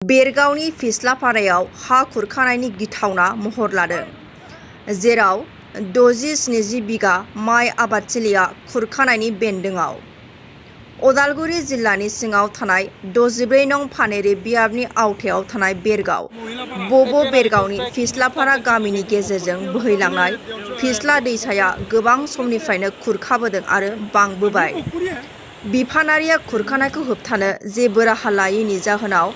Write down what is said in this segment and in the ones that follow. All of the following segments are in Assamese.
बेरगावनि फिस्लापारायाव हा खुरखानायनि गिथावना महर लादों, जेराव 60-70 बिगा माइ आबादथिलिया खुरखानायनि बेन्दोंआव। उदालगुरि जिल्लानि सिङाव थानाय 64 नं फानेरि बियाबनि आवथायाव थानाय बेरगाव बब' बेरगावनि फिस्लापारा गामिनि गेजेरजों बोहैलांनाय फिस्ला दैसाया गोबां समनिफ्रायनो खुरखाबोदों आरो बांबोबाय। बिफानारिया खुरखानायखौ होबथानो जेबो राहा लायैनि जाहोनाव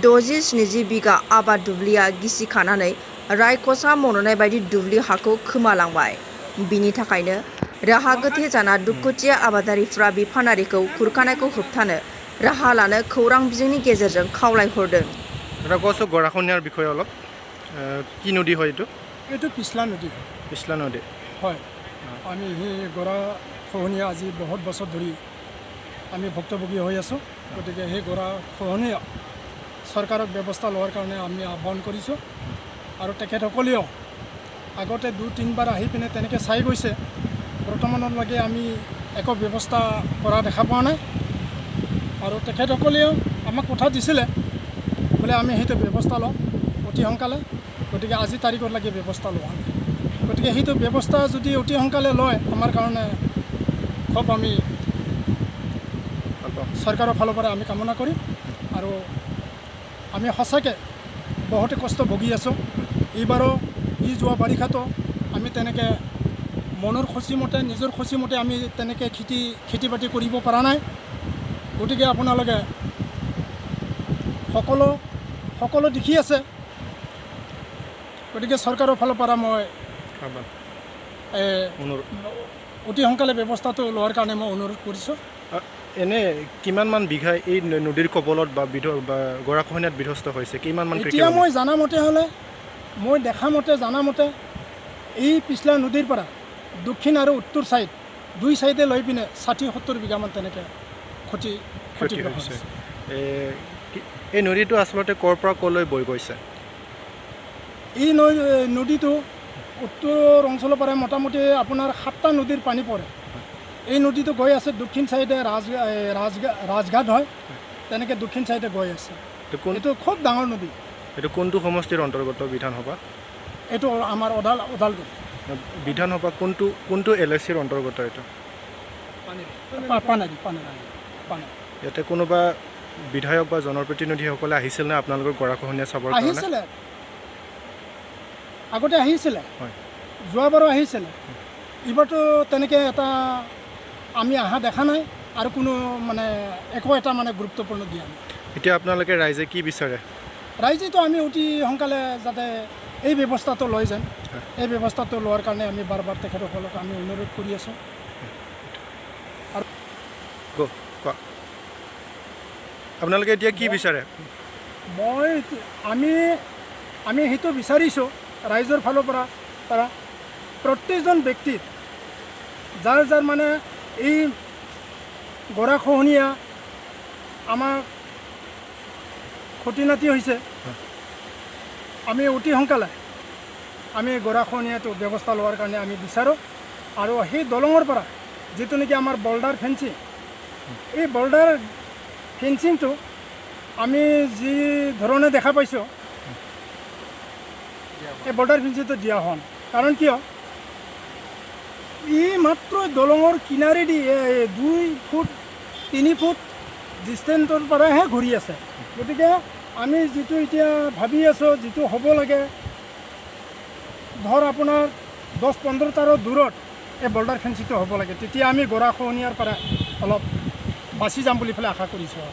60-70 बिगा आबाद दुब्लिया गिसिखानानै रायखसा मन'नाय बायदि दुब्लि हाखौ खोमालांबाय। बिनि थाखायनो राहा गोथे जाना दुखुथिया आबादारिफ्रा बिफानारिखौ खुरखानायखौ होबथानो राहा लानो खौरां बिजोंनि गेजेरजों खावलायहरदों। কচোন গৰাখহনীয়াৰ বিষয়ে অলপ কি নদী হয় এইটো? এইটো পিছলা নদী। পিছলা নদী হয়, আমি সেই গৰাখহনীয়া আজি বহুত বছৰ ধৰি আমি ভুক্তভোগী হৈ আছোঁ। গতিকে সেই গৰাখহনীয়া চৰকাৰক ব্যৱস্থা লোৱাৰ কাৰণে আমি আহ্বান কৰিছোঁ আৰু তেখেতসকলেও আগতে 2-3 বাৰ আহি পিনে তেনেকৈ চাই গৈছে। বৰ্তমানলৈকে আমি একো ব্যৱস্থা কৰা দেখা পোৱা নাই আৰু তেখেতসকলেও আমাক কথা দিছিলে বোলে আমি সেইটো ব্যৱস্থা লওঁ অতি সোনকালে। গতিকে আজি তাৰিখলৈকে ব্যৱস্থা লোৱা নাই। গতিকে সেইটো ব্যৱস্থা যদি অতি সোনকালে লয় আমাৰ কাৰণে খুব আমি চৰকাৰৰ ফালৰ পৰা আমি কামনা কৰিম আৰু আমি সঁচাকৈ বহুতে কষ্ট ভুগি আছোঁ। এইবাৰো যোৱা বাৰিষাতো আমি তেনেকৈ মনৰ খুচিমতে নিজৰ খুচিমতে আমি তেনেকৈ খেতি বাতি কৰিব পৰা নাই। গতিকে আপোনালোকে সকলো দেখি আছে। গতিকে চৰকাৰৰ ফালৰ পৰা মই অতি সোনকালে ব্যৱস্থাটো লোৱাৰ কাৰণে মই অনুৰোধ কৰিছোঁ। এনে কিমানমান বিঘা এই নদীৰ কবলত বা গৰাখহনীয়াত বিধ্বস্ত হৈছে? কিমানমান? এতিয়া মই জানামতে হ'লে মই দেখামতে জানামতে এই পিছলা নদীৰ পৰা দক্ষিণ আৰু উত্তৰ ছাইড দুই ছাইডে লৈ পিনে 60-70 বিঘামান তেনেকৈ ক্ষতি হৈছে। এই নদীটো আচলতে ক'ৰ পৰা ক'লৈ বৈ গৈছে? এই নদীটো উত্তৰ অঞ্চলৰ পৰা মোটামুটি আপোনাৰ 7টা নদীৰ পানী পৰে। এই নদীটো গৈ আছে দক্ষিণ ছাইডে ৰাজঘাট হয়, তেনেকৈ দক্ষিণ ছাইডে গৈ আছে। এইটো খুব ডাঙৰ নদী। এইটো কোনটো সমষ্টিৰ অন্তৰ্গত বিধানসভা? এইটো আমাৰ ওদালগুৰি বিধানসভা। কোনটো LICৰ অন্তৰ্গত এইটো? পানেৰী। ইয়াতে কোনোবা বিধায়ক বা জনপ্ৰতিনিধিসকলে আহিছিল নে আপোনালোকৰ গৰাখহনীয়া চাবৰ কাৰণে? আহিছিলে, আগতে আহিছিলে, যোৱাবাৰো আহিছিলে। এইবাৰতো তেনেকৈ এটা আমি অহা দেখা নাই আৰু কোনো একো এটা গুৰুত্বপূৰ্ণ দিয়া নাই। এতিয়া আপোনালোকে ৰাইজে কি বিচাৰে? ৰাইজেতো আমি অতি সোনকালে যাতে এই ব্যৱস্থাটো লৈ যাম, এই ব্যৱস্থাটো লোৱাৰ কাৰণে আমি বাৰ বাৰ তেখেতসকলক আমি অনুৰোধ কৰি আছোঁ। আৰু আপোনালোকে এতিয়া কি বিচাৰে? আমি সেইটো বিচাৰিছোঁ ৰাইজৰ ফালৰ পৰা প্ৰত্যেকজন ব্যক্তিৰ যাৰ এই গৰাখহনীয়া আমাৰ ক্ষতি নাতি হৈছে, আমি অতি সোনকালে আমি গৰাখহনীয়াটো ব্যৱস্থা লোৱাৰ কাৰণে আমি বিচাৰোঁ। আৰু সেই দলঙৰ পৰা যিটো নেকি আমাৰ বৰ্ডাৰ ফেঞ্চিং, এই বৰ্ডাৰ ফেঞ্চিংটো আমি যি ধৰণে দেখা পাইছোঁ এই বৰ্ডাৰ ফেঞ্চিংটো দিয়া হোৱা নাই। কাৰণ কিয়, ই মাত্ৰ দলঙৰ কিনাৰেদি 2-3 ফুট ডিষ্টেঞ্চৰ পৰাহে ঘূৰি আছে। গতিকে আমি যিটো এতিয়া ভাবি আছোঁ, যিটো হ'ব লাগে ধৰ আপোনাৰ 10-15 দূৰত এই বৰ্ডাৰ ফেঞ্চিংটো হ'ব লাগে, তেতিয়া আমি গৰাখহনীয়াৰ পৰা অলপ বাচি যাম বুলি পেলাই আশা কৰিছোঁ।